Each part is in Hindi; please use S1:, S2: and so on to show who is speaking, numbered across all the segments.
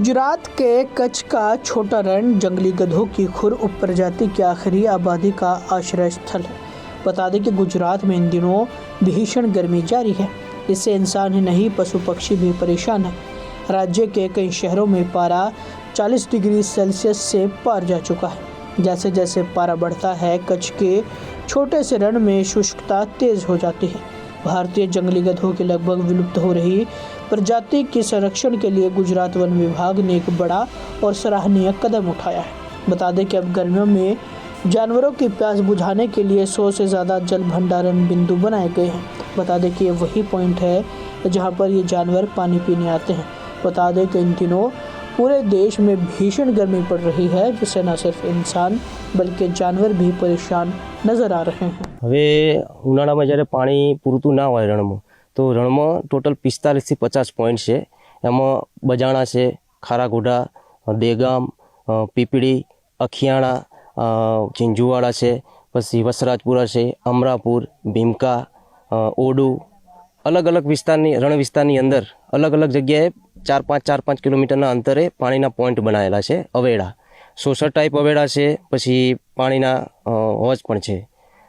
S1: गुजरात के कच्छ का छोटा रण जंगली गधों की खुर उपप्रजाति की आखिरी आबादी का आश्रय स्थल है। बता दें कि गुजरात में इन दिनों भीषण गर्मी जारी है। इससे इंसान ही नहीं पशु पक्षी भी परेशान है। राज्य के कई शहरों में पारा 40 डिग्री सेल्सियस से पार जा चुका है। जैसे जैसे पारा बढ़ता है, कच्छ के छोटे से रण में शुष्कता तेज हो जाती है। भारतीय जंगली गधों की लगभग विलुप्त हो रही प्रजाति के संरक्षण के लिए गुजरात वन विभाग ने एक बड़ा और सराहनीय कदम उठाया है। बता दें कि अब गर्मियों में जानवरों की प्यास बुझाने के लिए 100 से ज़्यादा जल भंडारण बिंदु बनाए गए हैं। बता दें कि ये वही पॉइंट है जहां पर ये जानवर पानी पीने आते हैं। बता दें कि इन दिनों पूरे देश में भीषण गर्मी पड़ रही है, जिससे न सिर्फ इंसान बल्कि जानवर भी परेशान नजर आ रहे हैं।
S2: હવે ઉનાળામાં જ્યારે પાણી પૂરતું ના હોય રણમાં, તો રણમાં ટોટલ 45 થી 50 પોઈન્ટ છે। એમાં બજાણા છે, ખારાગોઢા, દેગામ, પીપળી, અખિયાણા, ઝીંઝુવાડા છે, પછી વસરાજપુરા છે, અમરાપુર, ભીમકા, ઓડુ, अलग अलग विस्तारनी रण विस्तारनी अंदर अलग अलग जगह 4-5 किलोमीटरना अंतरे पाणीना पॉइंट बनायेला छे। अवेड़ा 16 टाइप अवेड़ा छे, पछी पाणीना होज पण छे।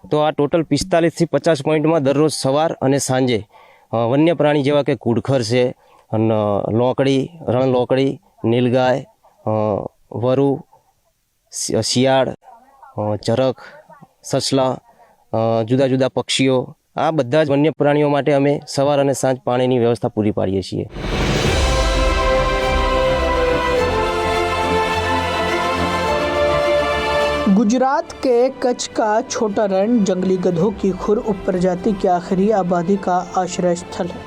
S2: तो आ टोटल 45 થી 50 पॉइंटमां दररोज सवार अने सांजे वन्य प्राणी जेवा के घुड़खर छे, लोकड़ी, रण लोकड़ी, नीलगाय, वरु, शियाळ, चरक, ससला, जुदा जुदा पक्षीओ, आ बधा ज वन्य प्राणीओ माटे अमे सवार अने सांज पाणीनी व्यवस्था पूरी पाडीए छीए।
S1: गुजरात के कच्छ का छोटा रण जंगली गधों की खुर उपप्रजाति की आखिरी आबादी का आश्रय स्थल है।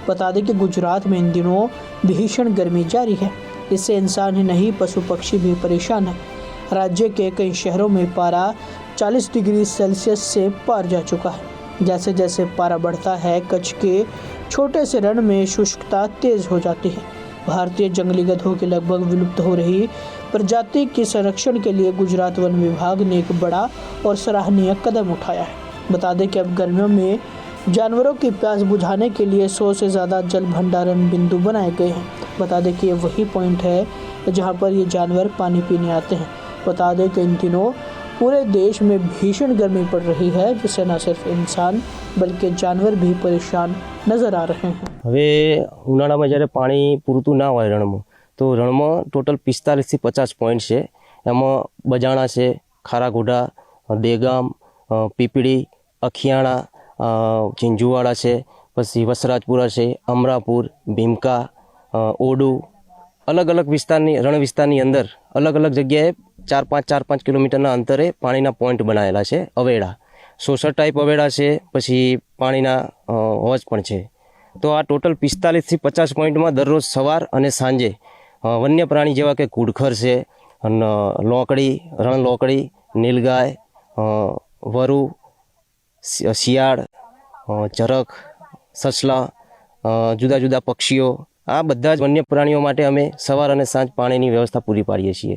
S1: बता दें कि गुजरात में इन दिनों भीषण गर्मी जारी है। इससे इंसान ही नहीं पशु पक्षी भी परेशान है। राज्य के कई शहरों में पारा 40 डिग्री सेल्सियस से पार जा चुका है। जैसे जैसे पारा बढ़ता है, कच्छ के छोटे से रण में शुष्कता तेज हो जाती है। भारतीय जंगली गधों की लगभग विलुप्त हो रही प्रजाति के संरक्षण के लिए गुजरात वन विभाग ने एक बड़ा और सराहनीय कदम उठाया है। बता दें कि अब गर्मियों में जानवरों की प्यास बुझाने के लिए 100 से ज़्यादा जल भंडारण बिंदु बनाए गए हैं। बता दें कि ये वही पॉइंट है जहां पर ये जानवर पानी पीने आते हैं। बता दें कि इन दिनों पूरे देश में भीषण गर्मी पड़ रही है, जिससे न सिर्फ इंसान बल्कि जानवर भी परेशान नजर आ रहे हैं।
S2: હવે ઉનાળામાં જ્યારે પાણી પૂરતું ના હોય રણમાં, તો રણમાં ટોટલ 45 થી 50 પોઈન્ટ છે। એમાં બજાણા છે, ખારાગોઢા, દેગામ, પીપળી, અખિયાણા, ઝીંઝુવાડા છે, પછી વસરાજપુરા છે, અમરાપુર, ભીમકા, ઓડુ, अलग अलग विस्तारनी रण विस्तारनी अंदर अलग अलग जगह 4-5 किलोमीटरना अंतरे पाणीना पॉइंट बनायेला छे। अवेड़ा 16 टाइप अवेड़ा छे, पछी पाणीना होज पण छे। तो आ टोटल 45 થી 50 पॉइंटमां दररोज सवार अने सांजे वन्य प्राणी जेवा के घुड़खर छे, लोकड़ी, रण लोकड़ी, नीलगाय, वरु, शियाळ, चरक, ससला, जुदा जुदा पक्षीओ, आ बधा ज वन्य प्राणीओ माटे अमे सवार अने सांज पाणीनी व्यवस्था पूरी पाडीए छीए।